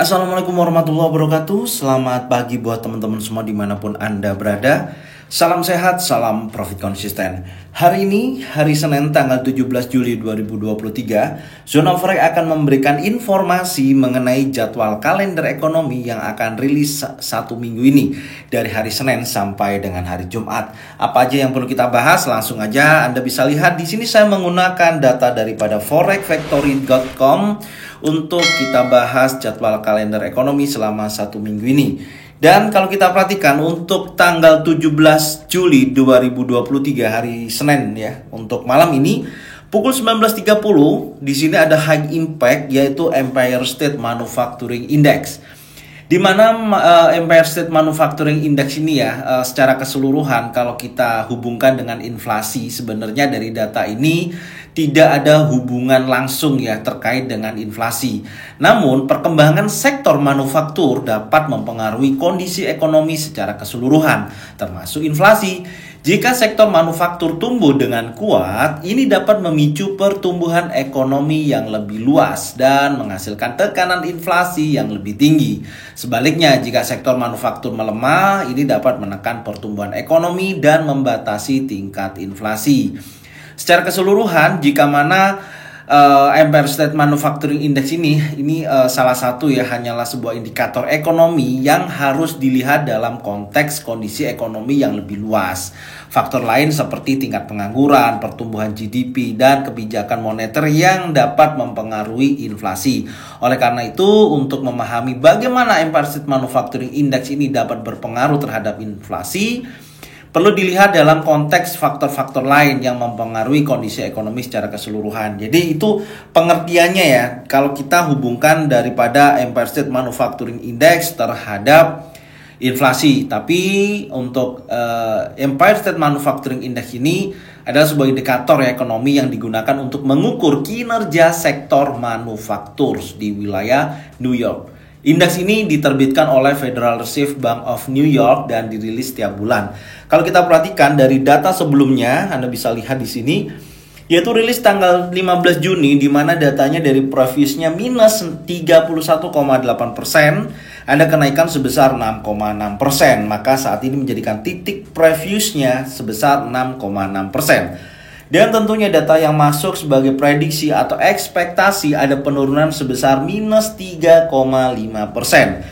Assalamualaikum warahmatullahi wabarakatuh. Selamat pagi buat teman-teman semua dimanapun Anda berada. Salam sehat, salam profit konsisten. Hari ini, hari Senin tanggal 17 Juli 2023, Zona Forex akan memberikan informasi mengenai jadwal kalender ekonomi yang akan rilis satu minggu ini, dari hari Senin sampai dengan hari Jumat. Apa aja yang perlu kita bahas? Langsung aja Anda bisa lihat di sini saya menggunakan data daripada forexfactory.com untuk kita bahas jadwal kalender ekonomi selama satu minggu ini. Dan kalau kita perhatikan untuk tanggal 17 Juli 2023 hari Senin ya, untuk malam ini pukul 19.30 di sini ada high impact yaitu Empire State Manufacturing Index. Di mana Empire State Manufacturing Index ini ya secara keseluruhan kalau kita hubungkan dengan inflasi, sebenarnya dari data ini tidak ada hubungan langsung ya terkait dengan inflasi. Namun perkembangan sektor manufaktur dapat mempengaruhi kondisi ekonomi secara keseluruhan, termasuk inflasi. Jika sektor manufaktur tumbuh dengan kuat, ini dapat memicu pertumbuhan ekonomi yang lebih luas dan menghasilkan tekanan inflasi yang lebih tinggi. Sebaliknya, jika sektor manufaktur melemah, ini dapat menekan pertumbuhan ekonomi dan membatasi tingkat inflasi. Secara keseluruhan, jika mana Empire State Manufacturing Index ini salah satu ya, hanyalah sebuah indikator ekonomi yang harus dilihat dalam konteks kondisi ekonomi yang lebih luas. Faktor lain seperti tingkat pengangguran, pertumbuhan GDP, dan kebijakan moneter yang dapat mempengaruhi inflasi. Oleh karena itu, untuk memahami bagaimana Empire State Manufacturing Index ini dapat berpengaruh terhadap inflasi, perlu dilihat dalam konteks faktor-faktor lain yang mempengaruhi kondisi ekonomi secara keseluruhan. Jadi itu pengertiannya ya, kalau kita hubungkan daripada Empire State Manufacturing Index terhadap inflasi. Tapi untuk Empire State Manufacturing Index ini adalah sebuah indikator ya, ekonomi yang digunakan untuk mengukur kinerja sektor manufaktur di wilayah New York. Indeks ini diterbitkan oleh Federal Reserve Bank of New York dan dirilis setiap bulan. Kalau kita perhatikan dari data sebelumnya, Anda bisa lihat di sini, yaitu rilis tanggal 15 Juni, di mana datanya dari previousnya minus 31,8%, ada kenaikan sebesar 6,6%. Maka saat ini menjadikan titik previousnya sebesar 6,6%. Dan tentunya data yang masuk sebagai prediksi atau ekspektasi ada penurunan sebesar minus 3,5%.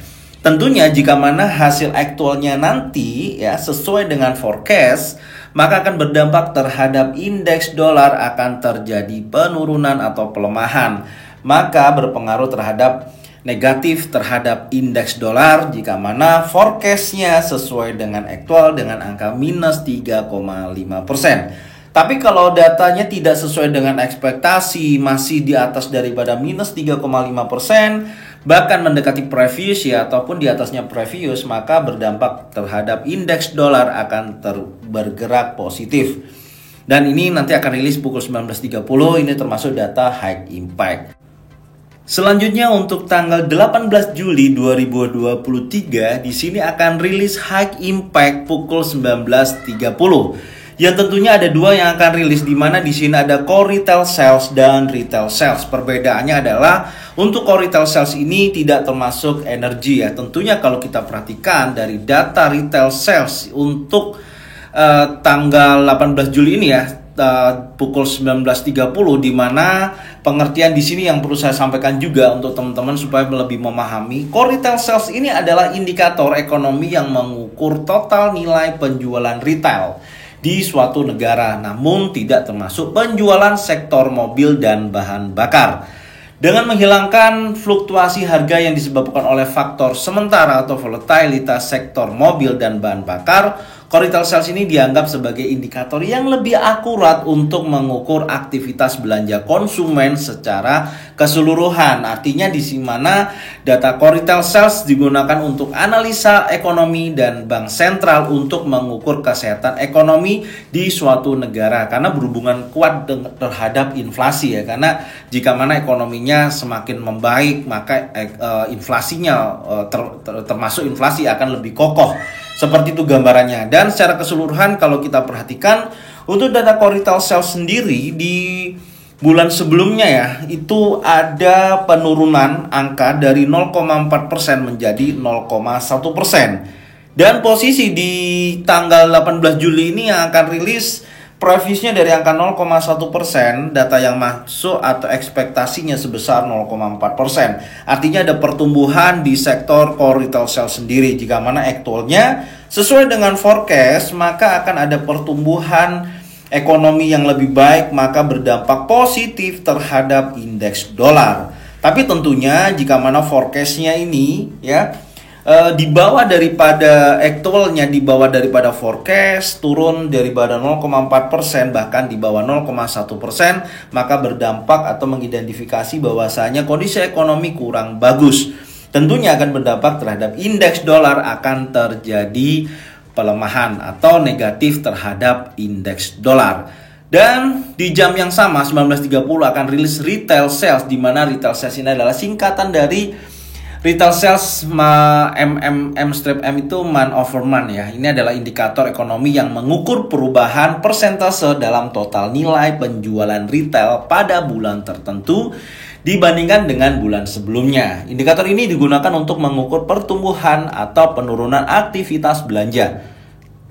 Tentunya jika mana hasil aktualnya nanti ya sesuai dengan forecast, maka akan berdampak terhadap indeks dolar akan terjadi penurunan atau pelemahan. Maka berpengaruh terhadap negatif terhadap indeks dolar jika mana forecastnya sesuai dengan aktual dengan angka minus 3,5%. Tapi kalau datanya tidak sesuai dengan ekspektasi, masih di atas daripada minus 3,5%, bahkan mendekati previous ya, ataupun di atasnya previous, maka berdampak terhadap indeks dolar akan bergerak positif. Dan ini nanti akan rilis pukul 19.30, ini termasuk data high impact. Selanjutnya untuk tanggal 18 Juli 2023, di sini akan rilis high impact pukul 19.30. Yang tentunya ada dua yang akan rilis, di mana di sini ada core retail sales dan retail sales. Perbedaannya adalah untuk core retail sales ini tidak termasuk energi ya. Tentunya kalau kita perhatikan dari data retail sales untuk tanggal 18 Juli ini ya, pukul 19.30, di mana pengertian di sini yang perlu saya sampaikan juga untuk teman-teman supaya lebih memahami. Core retail sales ini adalah indikator ekonomi yang mengukur total nilai penjualan retail di suatu negara, namun tidak termasuk penjualan sektor mobil dan bahan bakar. Dengan menghilangkan fluktuasi harga yang disebabkan oleh faktor sementara atau volatilitas sektor mobil dan bahan bakar, core retail sales ini dianggap sebagai indikator yang lebih akurat untuk mengukur aktivitas belanja konsumen secara keseluruhan. Artinya di mana data core retail sales digunakan untuk analisa ekonomi dan bank sentral untuk mengukur kesehatan ekonomi di suatu negara, karena berhubungan kuat terhadap inflasi ya. Karena jika mana ekonominya semakin membaik, maka inflasinya termasuk inflasi akan lebih kokoh. Seperti itu gambarannya. Dan secara keseluruhan kalau kita perhatikan untuk data core retail sales sendiri di bulan sebelumnya ya, itu ada penurunan angka dari 0,4% menjadi 0,1%. Dan posisi di tanggal 18 Juli ini yang akan rilis previsnya dari angka 0,1%, data yang masuk atau ekspektasinya sebesar 0,4%. Artinya ada pertumbuhan di sektor core retail sales sendiri. Jika mana aktualnya sesuai dengan forecast, maka akan ada pertumbuhan ekonomi yang lebih baik, maka berdampak positif terhadap indeks dolar. Tapi tentunya jika mana forecastnya ini ya di bawah daripada actualnya, di bawah daripada forecast, turun daripada 0,4%, bahkan di bawah 0,1%, maka berdampak atau mengidentifikasi bahwasanya kondisi ekonomi kurang bagus. Tentunya akan berdampak terhadap indeks dolar, akan terjadi pelemahan atau negatif terhadap indeks dolar. Dan di jam yang sama 19.30 akan rilis retail sales, di mana retail sales ini adalah singkatan dari retail sales M itu month over month ya. Ini adalah indikator ekonomi yang mengukur perubahan persentase dalam total nilai penjualan retail pada bulan tertentu dibandingkan dengan bulan sebelumnya. Indikator ini digunakan untuk mengukur pertumbuhan atau penurunan aktivitas belanja.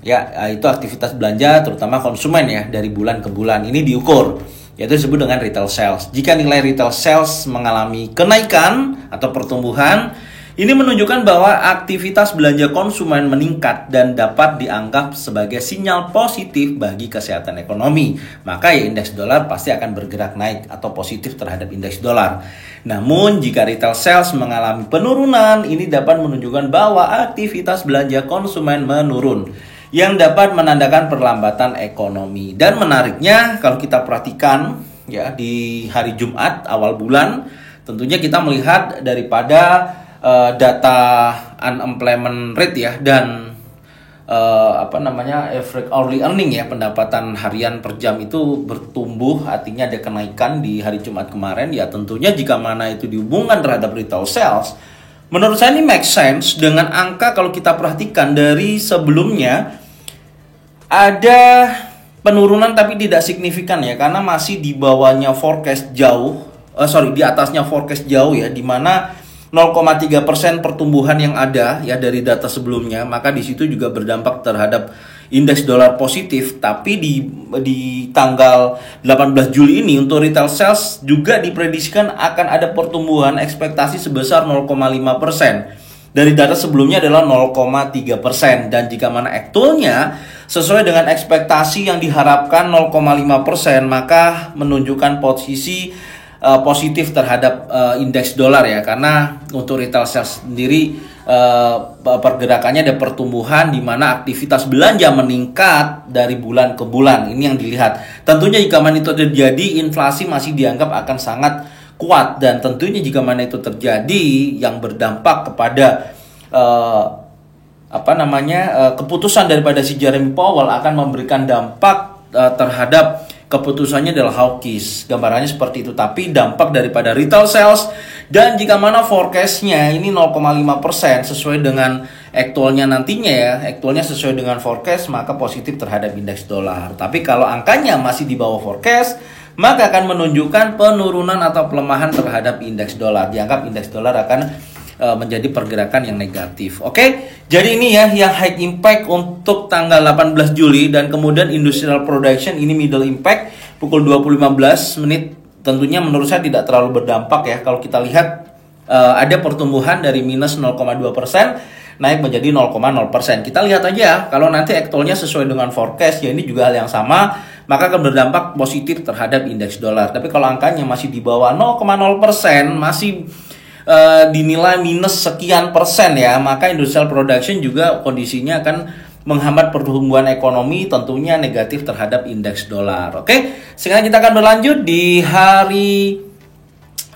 Ya, itu aktivitas belanja terutama konsumen ya, dari bulan ke bulan ini diukur, yaitu disebut dengan retail sales. Jika nilai retail sales mengalami kenaikan atau pertumbuhan, ini menunjukkan bahwa aktivitas belanja konsumen meningkat dan dapat dianggap sebagai sinyal positif bagi kesehatan ekonomi. Maka ya indeks dolar pasti akan bergerak naik atau positif terhadap indeks dolar. Namun jika retail sales mengalami penurunan, ini dapat menunjukkan bahwa aktivitas belanja konsumen menurun, yang dapat menandakan perlambatan ekonomi. Dan menariknya kalau kita perhatikan ya, di hari Jumat awal bulan, tentunya kita melihat daripada data unemployment rate ya, dan average hourly earning ya, pendapatan harian per jam itu bertumbuh, artinya ada kenaikan di hari Jumat kemarin. Ya tentunya jika mana itu dihubungkan terhadap retail sales, menurut saya ini make sense dengan angka. Kalau kita perhatikan dari sebelumnya ada penurunan tapi tidak signifikan ya, karena masih di bawahnya forecast jauh, di atasnya forecast jauh ya, di mana 0,3% pertumbuhan yang ada ya dari data sebelumnya, maka di situ juga berdampak terhadap indeks dolar positif. Tapi di tanggal 18 Juli ini untuk retail sales juga diprediksikan akan ada pertumbuhan ekspektasi sebesar 0,5%. Dari data sebelumnya adalah 0,3%, dan jika mana aktualnya sesuai dengan ekspektasi yang diharapkan 0,5%, maka menunjukkan posisi positif terhadap indeks dolar ya, karena untuk retail sales sendiri pergerakannya ada pertumbuhan, di mana aktivitas belanja meningkat dari bulan ke bulan. Ini yang dilihat. Tentunya jika mana itu terjadi, inflasi masih dianggap akan sangat kuat, dan tentunya jika mana itu terjadi yang berdampak kepada keputusan daripada si Jeremy Powell akan memberikan dampak terhadap keputusannya adalah hawkish. Gambarannya seperti itu. Tapi dampak daripada retail sales, dan jika mana forecastnya ini 0,5% sesuai dengan aktualnya nantinya ya, aktualnya sesuai dengan forecast, maka positif terhadap indeks dolar. Tapi kalau angkanya masih di bawah forecast, maka akan menunjukkan penurunan atau pelemahan terhadap indeks dolar. Dianggap indeks dolar akan menjadi pergerakan yang negatif. Oke, jadi ini ya yang high impact untuk tanggal 18 Juli, dan kemudian industrial production ini middle impact pukul 20.15 menit. Tentunya menurut saya tidak terlalu berdampak ya. Kalau kita lihat ada pertumbuhan dari minus 0,2% naik menjadi 0,0%. Kita lihat aja kalau nanti aktualnya sesuai dengan forecast ya, ini juga hal yang sama, maka akan berdampak positif terhadap indeks dolar. Tapi kalau angkanya masih di bawah 0,0%, masih dinilai minus sekian persen ya, maka industrial production juga kondisinya akan menghambat pertumbuhan ekonomi, tentunya negatif terhadap indeks dolar. Oke, sekarang kita akan berlanjut di hari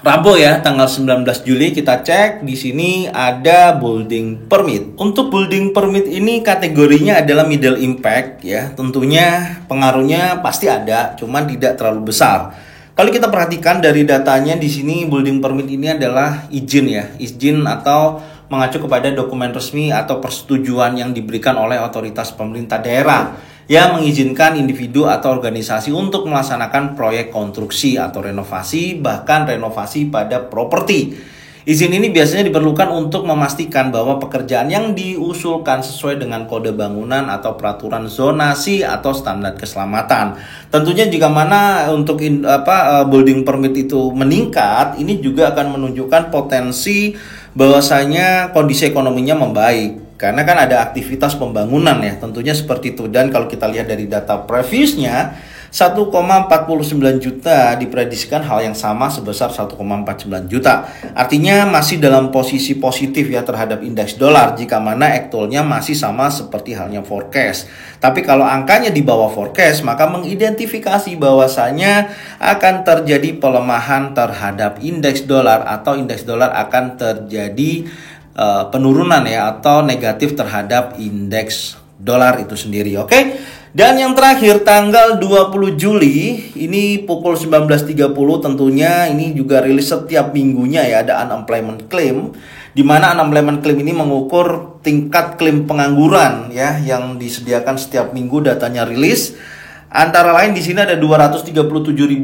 Rabu ya, tanggal 19 Juli. Kita cek di sini ada building permit. Untuk building permit ini kategorinya adalah middle impact ya. Tentunya pengaruhnya pasti ada, cuman tidak terlalu besar. Kalau kita perhatikan dari datanya di sini, building permit ini adalah izin ya, izin atau mengacu kepada dokumen resmi atau persetujuan yang diberikan oleh otoritas pemerintah daerah. yang mengizinkan individu atau organisasi untuk melaksanakan proyek konstruksi atau renovasi, bahkan renovasi pada properti. Izin ini biasanya diperlukan untuk memastikan bahwa pekerjaan yang diusulkan sesuai dengan kode bangunan atau peraturan zonasi atau standar keselamatan. Tentunya jika mana untuk building permit itu meningkat, ini juga akan menunjukkan potensi bahwasanya kondisi ekonominya membaik. Karena kan ada aktivitas pembangunan ya, tentunya seperti itu. Dan kalau kita lihat dari data previousnya, 1,49 juta diprediksikan hal yang sama sebesar 1,49 juta. Artinya masih dalam posisi positif ya terhadap indeks dolar, jika mana actualnya masih sama seperti halnya forecast. Tapi kalau angkanya di bawah forecast, maka mengidentifikasi bahwasanya akan terjadi pelemahan terhadap indeks dolar, atau indeks dolar akan terjadi penurunan ya, atau negatif terhadap indeks dolar itu sendiri. Oke. Dan yang terakhir tanggal 20 Juli ini pukul 19.30, tentunya ini juga rilis setiap minggunya ya, ada unemployment claim, di mana unemployment claim ini mengukur tingkat klaim pengangguran ya yang disediakan setiap minggu, datanya rilis. Antara lain di sini ada 237.000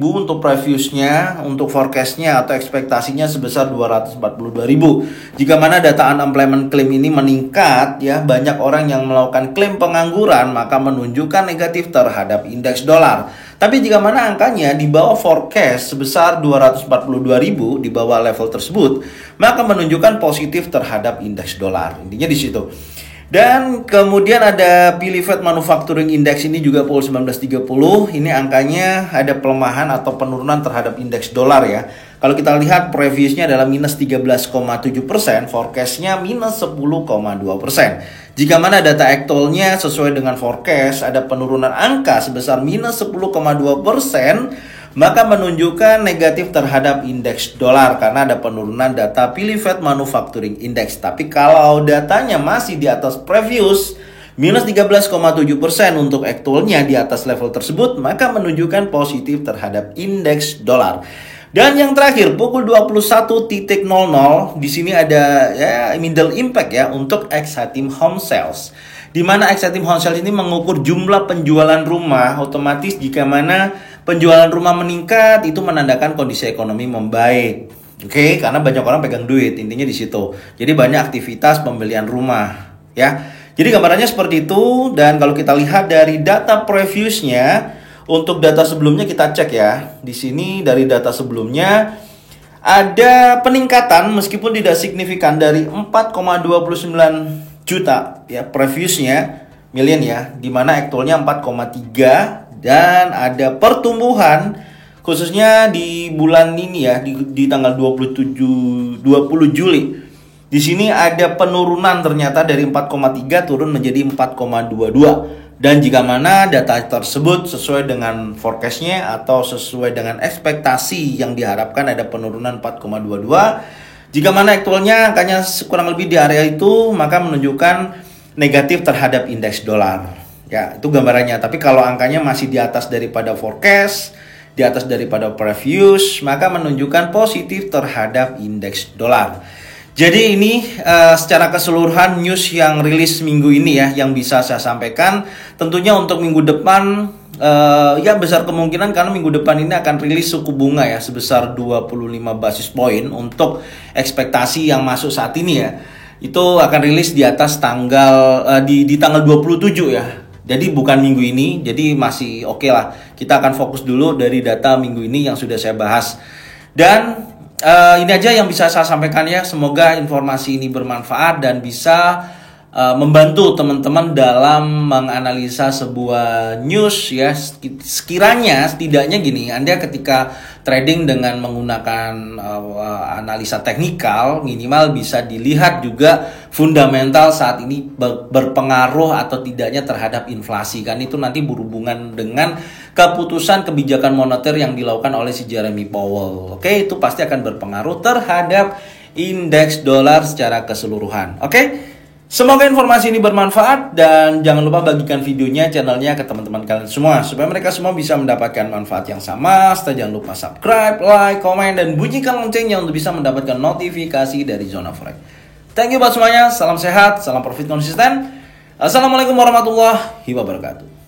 untuk previousnya, untuk forecastnya atau ekspektasinya sebesar 242.000. Jika mana data unemployment claim ini meningkat ya, banyak orang yang melakukan klaim pengangguran, maka menunjukkan negatif terhadap indeks dolar. Tapi jika mana angkanya di bawah forecast sebesar 242.000, di bawah level tersebut, maka menunjukkan positif terhadap indeks dolar. Intinya di situ. Dan kemudian ada PILI Fed Manufacturing Index ini juga pukul 19.30. Ini angkanya ada pelemahan atau penurunan terhadap indeks dolar ya. Kalau kita lihat previousnya adalah minus 13,7%, forecastnya minus 10,2%. Jika mana data actualnya sesuai dengan forecast, ada penurunan angka sebesar minus 10,2%, maka menunjukkan negatif terhadap indeks dolar karena ada penurunan data PILI Fed Manufacturing Index. Tapi kalau datanya masih di atas previous, minus 13,7% untuk actualnya di atas level tersebut, maka menunjukkan positif terhadap indeks dolar. Dan yang terakhir pukul 21.00 di sini ada ya middle impact ya untuk Exatim Home Sales. Di mana Exatim Home Sales ini mengukur jumlah penjualan rumah. Otomatis jika mana penjualan rumah meningkat, itu menandakan kondisi ekonomi membaik. Oke, karena banyak orang pegang duit, intinya di situ. Jadi banyak aktivitas pembelian rumah ya. Jadi gambarannya seperti itu. Dan kalau kita lihat dari data previousnya, untuk data sebelumnya kita cek ya. Di sini dari data sebelumnya ada peningkatan meskipun tidak signifikan dari 4,29 juta ya previousnya million ya, dimana actualnya 4,3, dan ada pertumbuhan khususnya di bulan ini ya, di tanggal 20 Juli. Di sini ada penurunan ternyata dari 4,3 turun menjadi 4,22. Dan jika mana data tersebut sesuai dengan forecastnya atau sesuai dengan ekspektasi yang diharapkan, ada penurunan 4,22. Jika mana aktualnya angkanya kurang lebih di area itu, maka menunjukkan negatif terhadap indeks dolar. Ya, itu gambarannya. Tapi kalau angkanya masih di atas daripada forecast, di atas daripada previous, maka menunjukkan positif terhadap indeks dolar. Jadi ini secara keseluruhan news yang rilis minggu ini ya, yang bisa saya sampaikan. Tentunya untuk minggu depan ya besar kemungkinan karena minggu depan ini akan rilis suku bunga ya sebesar 25 basis point untuk ekspektasi yang masuk saat ini ya. Itu akan rilis di atas tanggal di tanggal 27 ya. Jadi bukan minggu ini, jadi masih oke lah. Kita akan fokus dulu dari data minggu ini yang sudah saya bahas. Dan ini aja yang bisa saya sampaikan ya. Semoga informasi ini bermanfaat dan bisa membantu teman-teman dalam menganalisa sebuah news ya. Sekiranya setidaknya gini, Anda ketika trading dengan menggunakan analisa teknikal, minimal bisa dilihat juga fundamental saat ini berpengaruh atau tidaknya terhadap inflasi, kan itu nanti berhubungan dengan keputusan kebijakan moneter yang dilakukan oleh si Jeremy Powell. Oke, itu pasti akan berpengaruh terhadap indeks dolar secara keseluruhan. Oke, semoga informasi ini bermanfaat dan jangan lupa bagikan videonya, channelnya ke teman-teman kalian semua supaya mereka semua bisa mendapatkan manfaat yang sama. Serta jangan lupa subscribe, like, komen, dan bunyikan loncengnya untuk bisa mendapatkan notifikasi dari Zona Forex. Thank you buat semuanya, salam sehat, salam profit konsisten. Assalamualaikum warahmatullahi wabarakatuh.